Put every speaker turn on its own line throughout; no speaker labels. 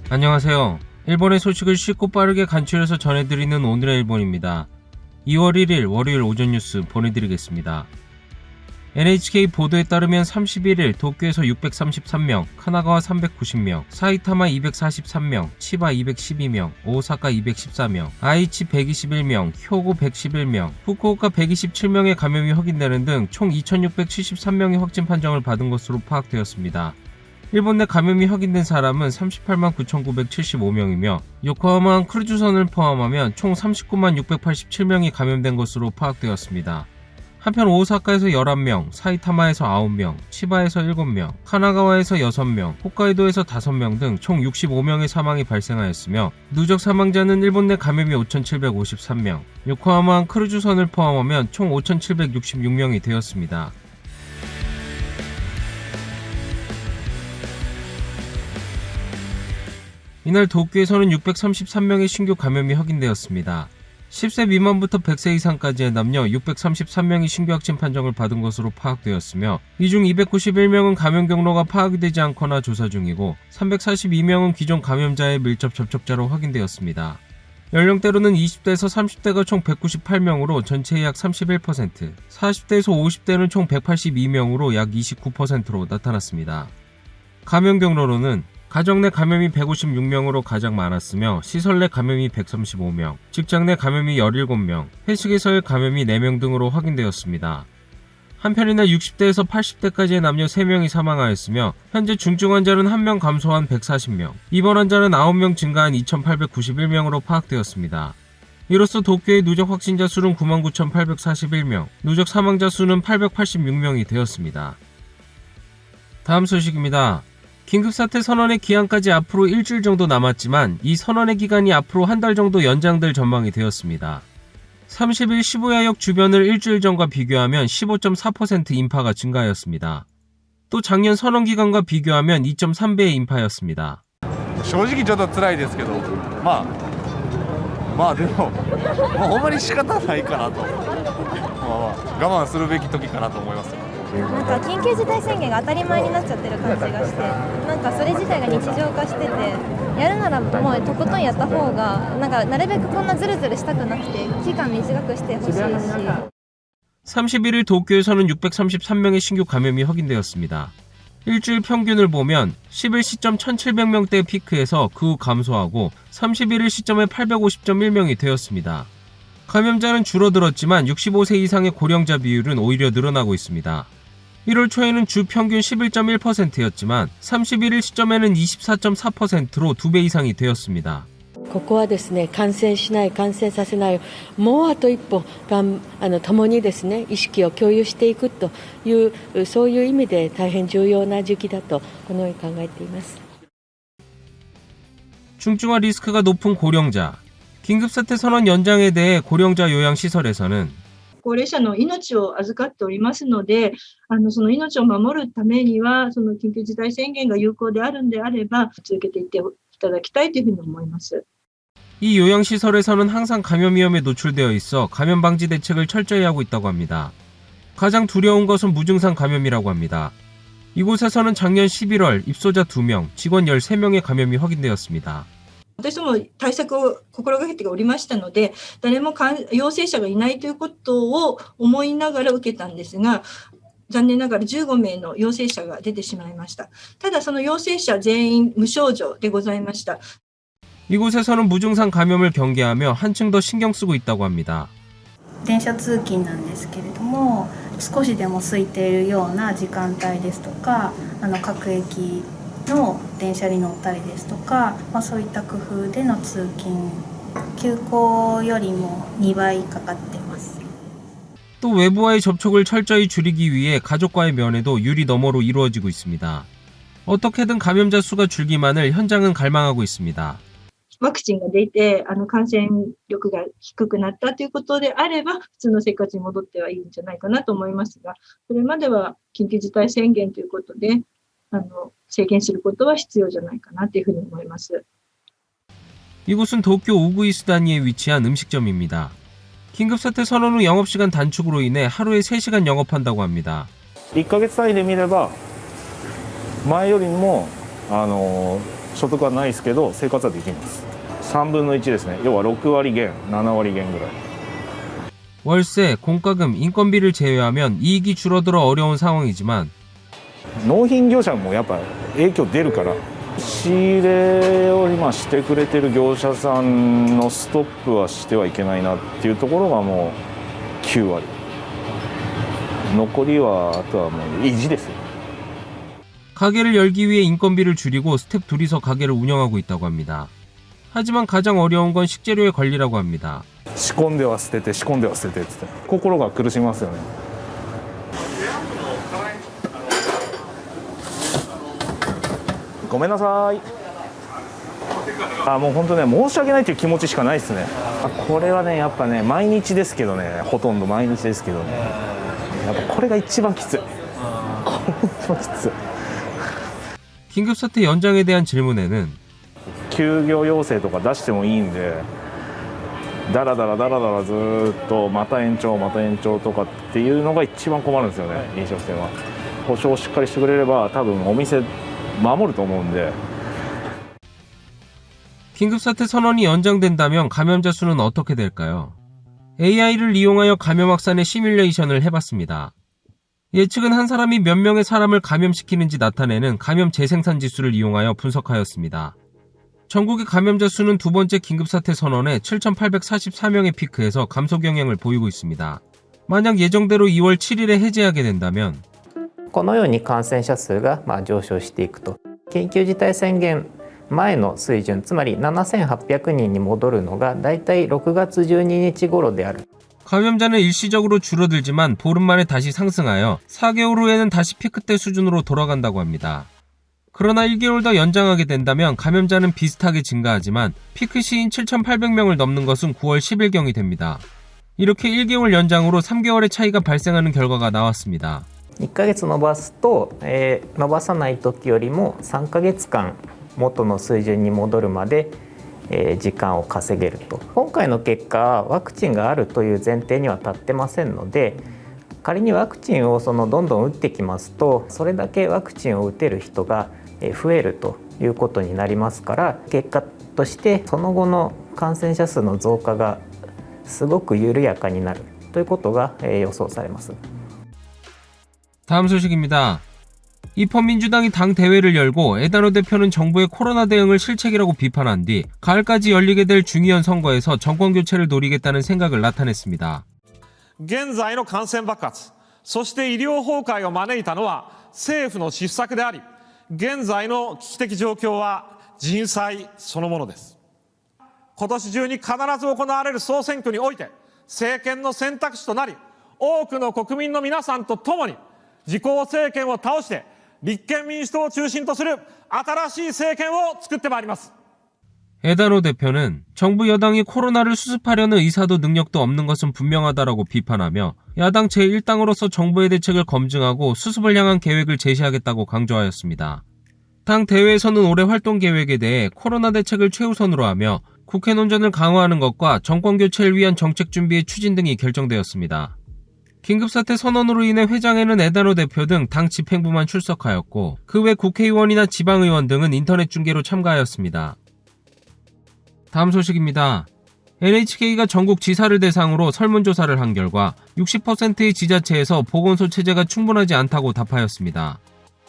안녕하세요. 일본의 소식을 쉽고 빠르게 간추려서 전해드리는 오늘의 일본입니다. 2월 1일 월요일 오전 뉴스 보내드리겠습니다. NHK 보도에 따르면 31일 도쿄에서 633명, 카나가와 390명, 사이타마 243명, 치바 212명, 오사카 214명, 아이치 121명, 효고 111명, 후쿠오카 127명의 감염이 확인되는 등 총 2673명의 확진 판정을 받은 것으로 파악되었습니다. 일본 내 감염이 확인된 사람은 38만 9,975명이며 요코하마항 크루즈선을 포함하면 총 39만 687명이 감염된 것으로 파악되었습니다. 한편 오사카에서 11명, 사이타마에서 9명, 치바에서 7명, 카나가와에서 6명, 홋카이도에서 5명 등 총 65명의 사망이 발생하였으며 누적 사망자는 일본 내 감염이 5,753명, 요코하마항 크루즈선을 포함하면 총 5,766명이 되었습니다. 이날 도쿄에서는 633명의 신규 감염이 확인되었습니다. 10세 미만부터 100세 이상까지의 남녀 633명이 신규 확진 판정을 받은 것으로 파악되었으며 이 중 291명은 감염 경로가 파악이 되지 않거나 조사 중이고 342명은 기존 감염자의 밀접 접촉자로 확인되었습니다. 연령대로는 20대에서 30대가 총 198명으로 전체의 약 31%, 40대에서 50대는 총 182명으로 약 29%로 나타났습니다. 감염 경로로는 가정 내 감염이 156명으로 가장 많았으며 시설 내 감염이 135명, 직장 내 감염이 17명, 회식에서의 감염이 4명 등으로 확인되었습니다. 한편 이날 60대에서 80대까지의 남녀 3명이 사망하였으며 현재 중증 환자는 1명 감소한 140명, 입원 환자는 9명 증가한 2,891명으로 파악되었습니다. 이로써 도쿄의 누적 확진자 수는 99,841명, 누적 사망자 수는 886명이 되었습니다. 다음 소식입니다. 긴급사태 선언의 기한까지 앞으로 일주일 정도 남았지만 이 선언의 기간이 앞으로 한 달 정도 연장될 전망이 되었습니다. 30일 시부야역 주변을 일주일 전과 비교하면 15.4% 인파가 증가하였습니다. 또 작년 선언 기간과 비교하면 2.3배의 인파였습니다.
正直ちょっと辛いですけど、まあでも、ほんまに仕方ないかなと、我慢するべき時かなと思います。
なんか緊急事態宣言が当たり前になっちゃってる感じがして、なんかそれ自体が日常化してて、やるならもうとことんやった方が、なんかなるべくこんなズルズルしたくなくて期間短くしてほしいし。
31일 도쿄에서는 633명의 신규 감염이 확인되었습니다. 일주일 평균을 보면 10일 시점 1700명대 피크에서 그 후 감소하고 31일 시점에 850.1명이 되었습니다. 감염자는 줄어들었지만 65세 이상의 고령자 비율은 오히려 늘어나고 있습니다. 1월 초에는 주 평균 11.1%였지만 31일 시점에는 24.4%로 2배 이상이 되었습니다.
ここはですね、感染しない、感染させない、もうあと一歩共にですね、意識を共有していくという、そういう意味で大変重要な時期だとこのように考えています。
중증화 리스크가 높은 고령자, 긴급사태 선언 연장에 대해 고령자 요양시설에서는
高齢者の命を預かっておりますので、その命を守るためには、その緊急事態宣言が有効であるんであれば、続けていっていただきたいというふうに思います。
이 요양시설에서는 항상 감염 위험에 노출되어 있어 감염 방지 대책을 철저히 하고 있다고 합니다. 가장 두려운 것은 무증상 감염이라고 합니다. 이곳에서는 작년 11월 입소자 2명, 직원 13명의 감염이 확인되었습니다.
私も対策を心がけておりましたので、誰も陽性者がいないということを思いながら受けたんですが、残念ながら15名の陽性者が出てしまいました。ただその陽性者全員無症状でございました。
이곳에서는 무증상 감염을 경계하며 한층 더 신경 쓰고 있다고 합니다.
電車通勤なんですけれども、少しでも空いているような時間帯ですとか、各駅の電車に乗ったりですとか、そういった工夫での通勤、休校よりも2倍かかってます。
또 외부와의 접촉을 철저히 줄이기 위해 가족과의 면회도 유리 너머로 이루어지고 있습니다. 어떻게든 감염자 수가 줄기만을 현장은 갈망하고 있습니다.
ワクチンが出て、感染力が低くなったということであれば、普通の生活に戻ってはいいんじゃないかなと思いますが、それまでは緊急事態宣言ということで、制限することは必要じゃないかなというふうに思います。
이곳은 도쿄 우구이스다니에 위치한 음식점입니다. 긴급사태 선언 후 영업시간 단축으로 인해 하루에 3시간 영업한다고 합니다.
1ヶ月単位で見れば前よりも
所得はないですけど生活はできます。3分の1ですね。要は6割減、7割減ぐらい。
월세, 공과금, 인건비를 제외하면 이익이 줄어들어 어려운 상황이지만
納品業者もやっぱ影響出るから、仕入れを今してくれてる業者さんのストップはしてはいけないなっていうところがもう9割。残りはあとはもう維持ですよ。
가게를 열기 위해 인건비를 줄이고 스텝 둘이서 가게를 운영하고 있다고 합니다. 하지만 가장 어려운 건 식재료의 관리라고 합니다.
仕込んでは捨てて仕込んでは捨ててって言って心が苦しみますよね。ごめんなさい。もう本当ね、申し訳ないという気持ちしかないですね。これはね、やっぱね、毎日ですけどね、ほとんど毎日ですけどね、やっぱこれが一番きつい。これ一番きつい。
긴급사태 연장에 대한 질문에는
休業要請とか出してもいいんで、だらだらずっとまた延長とかっていうのが一番困るんですよね。飲食店は保証をしっかりしてくれれば多分お店守ると思うんで。
긴급사태 선언이 연장된다면 감염자 수는 어떻게 될까요? AI를 이용하여 감염 확산의 시뮬레이션을 해봤습니다. 예측은 한 사람이 몇 명의 사람을 감염시키는지 나타내는 감염 재생산 지수를 이용하여 분석하였습니다. 전국의 감염자 수는 두 번째 긴급사태 선언에 7,844명의 피크에서 감소 경향을 보이고 있습니다. 만약 예정대로 2월 7일에 해제하게 된다면
このように感染者数が上昇していくと、緊急事態宣言前の水準、つまり7800人に戻るのがだいたい6月12日頃である。
감염자는 일시적으로 줄어들지만 보름 만에 다시 상승하여 4개월 후에는 다시 피크 때 수준으로 돌아간다고 합니다. 그러나 1개월 더 연장하게 된다면 감염자는 비슷하게 증가하지만 피크 시인 7,800명을 넘는 것은 9월 10일경이 됩니다. 이렇게 1개월 연장으로 3개월의 차이가 발생하는 결과가 나왔습니다.
1ヶ月伸ばすと、伸ばさない時よりも3ヶ月間元の水準に戻るまで時間を稼げると。今回の結果、ワクチンがあるという前提には立ってませんので、仮にワクチンをどんどん打ってきますと、それだけワクチンを打てる人が増えるということになりますから、結果としてその後の感染者数の増加がすごく緩やかになるということが予想されます。
다음 소식입니다. 입헌민주당이 당 대회를 열고 에다노 대표는 정부의 코로나 대응을 실책이라고 비판한 뒤 가을까지 열리게 될 중의원 선거에서 정권 교체를 노리겠다는 생각을 나타냈습니다.
現在の感染爆発、そして医療崩壊を招いたのは政府の失策であり、現在の危機的状況は人災そのものです。今年中に必ず行われる総選挙において政権の選択肢となり、多くの国民の皆さんと共に自公政権を倒して立憲民主党を中心とする新しい政権を作ってまいります。
에다노 대표는 정부 여당이 코로나를 수습하려는 의사도 능력도 없는 것은 분명하다라고 비판하며 야당 제1당으로서 정부의 대책을 검증하고 수습을 향한 계획을 제시하겠다고 강조하였습니다. 당 대회에서는 올해 활동 계획에 대해 코로나 대책을 최우선으로 하며 국회 논전을 강화하는 것과 정권 교체를 위한 정책 준비의 추진 등이 결정되었습니다. 긴급사태 선언으로 인해 회장에는 에다노 대표 등 당 집행부만 출석하였고 그 외 국회의원이나 지방의원 등은 인터넷 중계로 참가하였습니다. 다음 소식입니다. NHK가 전국 지사를 대상으로 설문조사를 한 결과 60%의 지자체에서 보건소 체제가 충분하지 않다고 답하였습니다.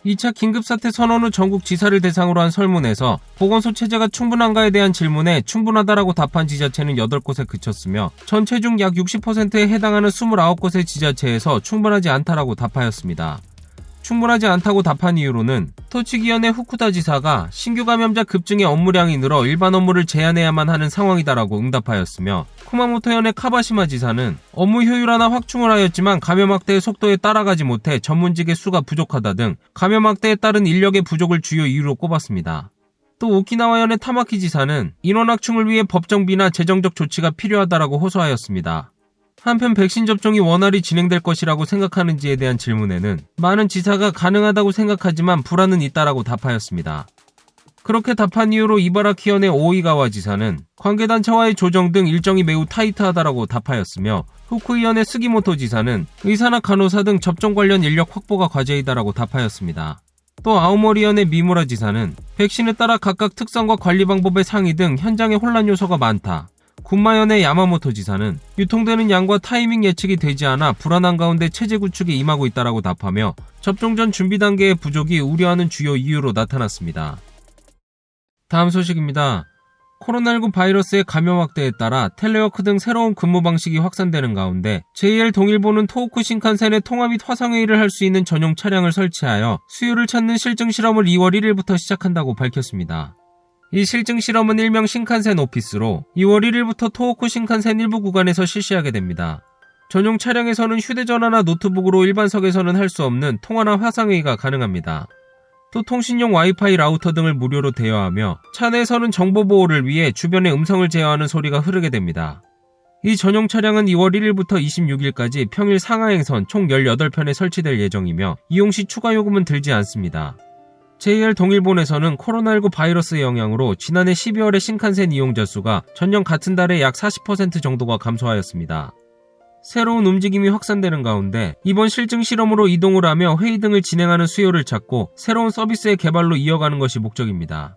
2차 긴급사태 선언 후 전국 지사를 대상으로 한 설문에서 보건소 체제가 충분한가에 대한 질문에 충분하다라고 답한 지자체는 8곳에 그쳤으며 전체 중 약 60%에 해당하는 29곳의 지자체에서 충분하지 않다라고 답하였습니다. 충분하지 않다고 답한 이유로는 토치기현의 후쿠다 지사가 신규 감염자 급증의 업무량이 늘어 일반 업무를 제한해야만 하는 상황이다라고 응답하였으며 쿠마모토현의 카바시마 지사는 업무 효율화나 확충을 하였지만 감염 확대의 속도에 따라가지 못해 전문직의 수가 부족하다 등 감염 확대에 따른 인력의 부족을 주요 이유로 꼽았습니다. 또 오키나와현의 타마키 지사는 인원 확충을 위해 법정비나 재정적 조치가 필요하다라고 호소하였습니다. 한편 백신 접종이 원활히 진행될 것이라고 생각하는지에 대한 질문에는 많은 지사가 가능하다고 생각하지만 불안은 있다라고 답하였습니다. 그렇게 답한 이유로 이바라키현의 오이가와 지사는 관계단체와의 조정 등 일정이 매우 타이트하다라고 답하였으며 후쿠이현의 스기모토 지사는 의사나 간호사 등 접종 관련 인력 확보가 과제이다라고 답하였습니다. 또 아오모리현의 미무라 지사는 백신에 따라 각각 특성과 관리 방법의 상이 등 현장에 혼란 요소가 많다. 군마현의 야마모토 지사는 유통되는 양과 타이밍 예측이 되지 않아 불안한 가운데 체제 구축에 임하고 있다라고 답하며 접종 전 준비 단계의 부족이 우려하는 주요 이유로 나타났습니다. 다음 소식입니다. 코로나19 바이러스의 감염 확대에 따라 텔레워크 등 새로운 근무 방식이 확산되는 가운데 JR 동일본은 토호쿠 신칸센에 통화 및 화상회의를 할 수 있는 전용 차량을 설치하여 수요를 찾는 실증 실험을 2월 1일부터 시작한다고 밝혔습니다. 이 실증 실험은 일명 신칸센 오피스로 2월 1일부터 토호쿠 신칸센 일부 구간에서 실시하게 됩니다. 전용 차량에서는 휴대전화나 노트북으로 일반석에서는 할 수 없는 통화나 화상회의가 가능합니다. 또 통신용 와이파이 라우터 등을 무료로 대여하며 차 내에서는 정보 보호를 위해 주변의 음성을 제어하는 소리가 흐르게 됩니다. 이 전용 차량은 2월 1일부터 26일까지 평일 상하행선 총 18편에 설치될 예정이며 이용 시 추가 요금은 들지 않습니다. JR 동일본에서는 코로나19 바이러스의 영향으로 지난해 12월에 신칸센 이용자 수가 전년 같은 달에 약 40% 정도가 감소하였습니다. 새로운 움직임이 확산되는 가운데 이번 실증 실험으로 이동을 하며 회의 등을 진행하는 수요를 찾고 새로운 서비스의 개발로 이어가는 것이 목적입니다.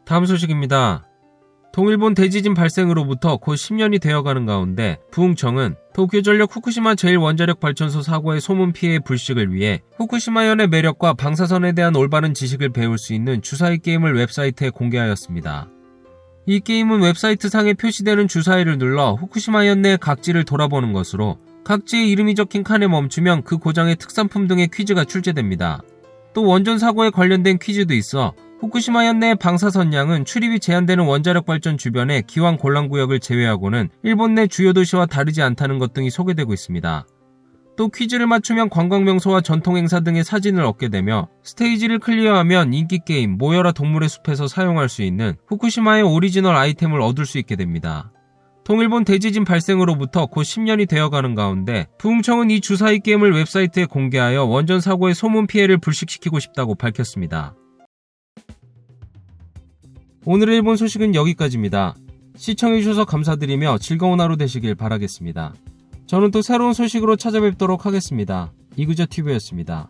다음 소식입니다. 동일본 대지진 발생으로부터 곧 10년이 되어가는 가운데 부흥청은 도쿄전력 후쿠시마 제1원자력발전소 사고의 소문 피해의 불식을 위해 후쿠시마현의 매력과 방사선에 대한 올바른 지식을 배울 수 있는 주사위 게임을 웹사이트에 공개하였습니다. 이 게임은 웹사이트 상에 표시되는 주사위를 눌러 후쿠시마현 내 각지를 돌아보는 것으로 각지의 이름이 적힌 칸에 멈추면 그 고장의 특산품 등의 퀴즈가 출제됩니다. 또 원전 사고에 관련된 퀴즈도 있어 후쿠시마현 내 방사선 양은 출입이 제한되는 원자력 발전 주변의 기왕 곤란구역을 제외하고는 일본 내 주요 도시와 다르지 않다는 것 등이 소개되고 있습니다. 또 퀴즈를 맞추면 관광명소와 전통행사 등의 사진을 얻게 되며 스테이지를 클리어하면 인기게임 모여라 동물의 숲에서 사용할 수 있는 후쿠시마의 오리지널 아이템을 얻을 수 있게 됩니다. 동일본 대지진 발생으로부터 곧 10년이 되어가는 가운데 부흥청은 이 주사위 게임을 웹사이트에 공개하여 원전 사고의 소문 피해를 불식시키고 싶다고 밝혔습니다. 오늘의 일본 소식은 여기까지입니다. 시청해주셔서 감사드리며 즐거운 하루 되시길 바라겠습니다. 저는 또 새로운 소식으로 찾아뵙도록 하겠습니다. 이그저TV였습니다.